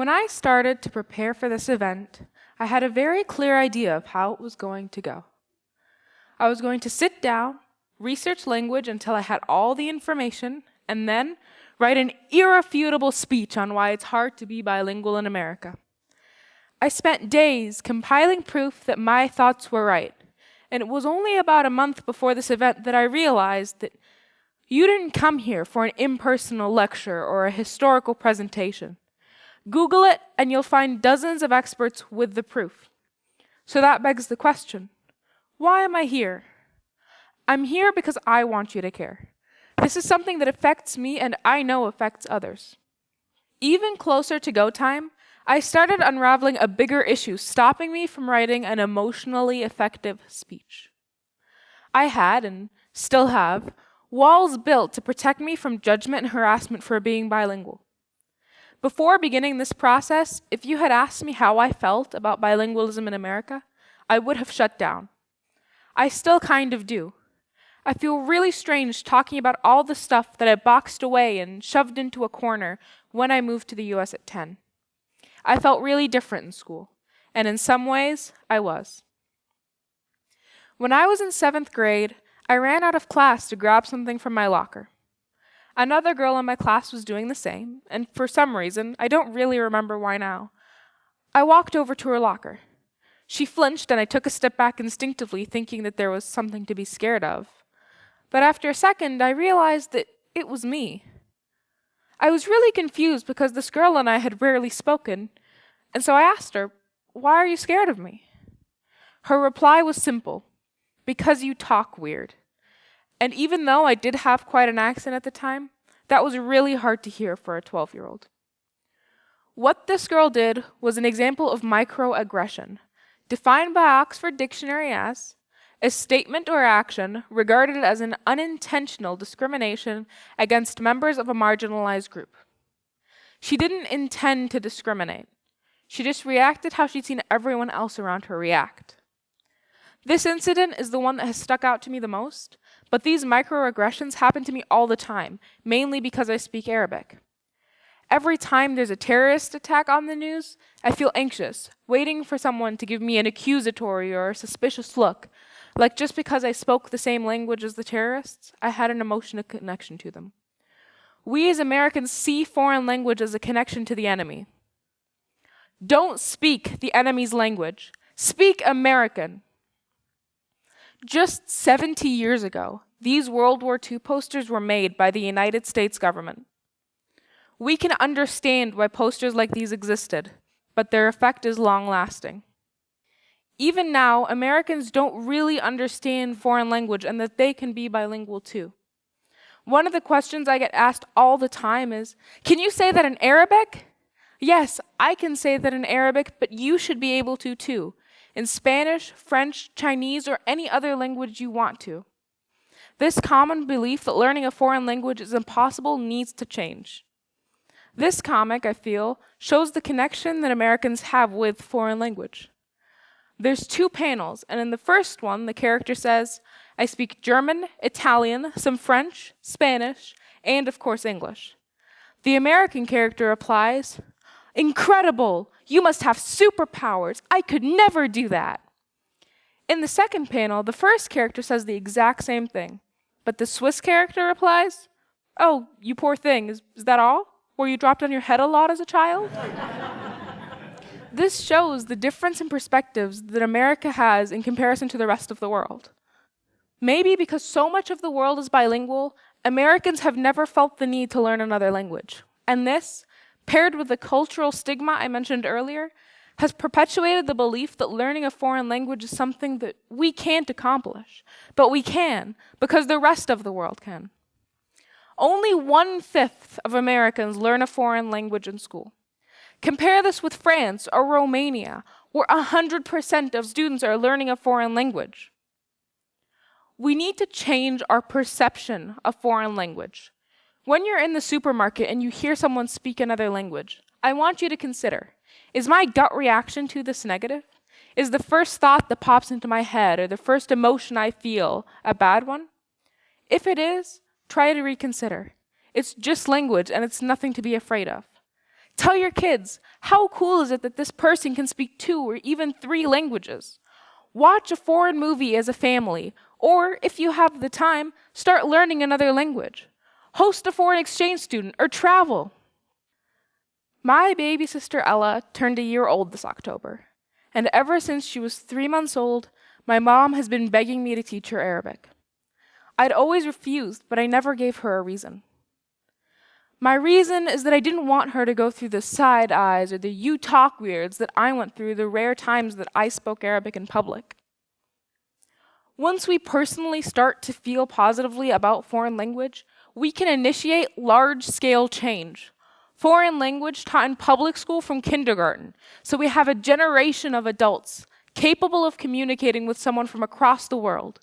When I started to prepare for this event, I had a very clear idea of how it was going to go. I was going to sit down, research language until I had all the information, and then write an irrefutable speech on why it's hard to be bilingual in America. I spent days compiling proof that my thoughts were right, and it was only about a month before this event that I realized that you didn't come here for an impersonal lecture or a historical presentation. Google it, and you'll find dozens of experts with the proof. So that begs the question, why am I here? I'm here because I want you to care. This is something that affects me and I know affects others. Even closer to go time, I started unraveling a bigger issue stopping me from writing an emotionally effective speech. I had, and still have, walls built to protect me from judgment and harassment for being bilingual. Before beginning this process, if you had asked me how I felt about bilingualism in America, I would have shut down. I still kind of do. I feel really strange talking about all the stuff that I boxed away and shoved into a corner when I moved to the US at 10. I felt really different in school, and in some ways, I was. When I was in 7th grade, I ran out of class to grab something from my locker. Another girl in my class was doing the same, and for some reason, I don't really remember why now, I walked over to her locker. She flinched and I took a step back instinctively, thinking that there was something to be scared of. But after a second, I realized that it was me. I was really confused because this girl and I had rarely spoken, and so I asked her, "Why are you scared of me?" Her reply was simple, "Because you talk weird." And even though I did have quite an accent at the time, that was really hard to hear for a 12-year-old. What this girl did was an example of microaggression, defined by Oxford Dictionary as a statement or action regarded as an unintentional discrimination against members of a marginalized group. She didn't intend to discriminate. She just reacted how she'd seen everyone else around her react. This incident is the one that has stuck out to me the most, but these microaggressions happen to me all the time, mainly because I speak Arabic. Every time there's a terrorist attack on the news, I feel anxious, waiting for someone to give me an accusatory or a suspicious look, like just because I spoke the same language as the terrorists, I had an emotional connection to them. We as Americans see foreign language as a connection to the enemy. Don't speak the enemy's language. Speak American. Just 70 years ago, these World War II posters were made by the United States government. We can understand why posters like these existed, but their effect is long-lasting. Even now, Americans don't really understand foreign language and that they can be bilingual too. One of the questions I get asked all the time is, "Can you say that in Arabic?" Yes, I can say that in Arabic, but you should be able to too. In Spanish, French, Chinese, or any other language you want to. This common belief that learning a foreign language is impossible needs to change. This comic, I feel, shows the connection that Americans have with foreign language. There's 2 panels, and in the first one, the character says, "I speak German, Italian, some French, Spanish, and of course English." The American character replies, "Incredible! You must have superpowers. I could never do that." In the second panel, the first character says the exact same thing, but the Swiss character replies, "Oh, you poor thing, is that all? Were you dropped on your head a lot as a child?" This shows the difference in perspectives that America has in comparison to the rest of the world. Maybe because so much of the world is bilingual, Americans have never felt the need to learn another language. And this, paired with the cultural stigma I mentioned earlier, has perpetuated the belief that learning a foreign language is something that we can't accomplish. But we can, because the rest of the world can. Only 1/5 of Americans learn a foreign language in school. Compare this with France or Romania, where 100% of students are learning a foreign language. We need to change our perception of foreign language. When you're in the supermarket and you hear someone speak another language, I want you to consider, is my gut reaction to this negative? Is the first thought that pops into my head or the first emotion I feel a bad one? If it is, try to reconsider. It's just language and it's nothing to be afraid of. Tell your kids, how cool is it that this person can speak 2 or even 3 languages? Watch a foreign movie as a family, or if you have the time, start learning another language. Host a foreign exchange student or travel. My baby sister Ella turned a year old this October, and ever since she was 3 months old, my mom has been begging me to teach her Arabic. I'd always refused, but I never gave her a reason. My reason is that I didn't want her to go through the side eyes or the "you talk weirds" that I went through the rare times that I spoke Arabic in public. Once we personally start to feel positively about foreign language, we can initiate large-scale change. Foreign language taught in public school from kindergarten, so we have a generation of adults capable of communicating with someone from across the world.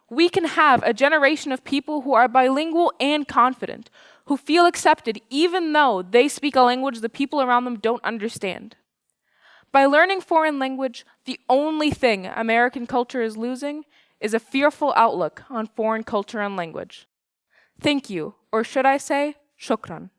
We can have a generation of people who are bilingual and confident, who feel accepted even though they speak a language the people around them don't understand. By learning foreign language, the only thing American culture is losing is a fearful outlook on foreign culture and language. Thank you, or should I say, shukran.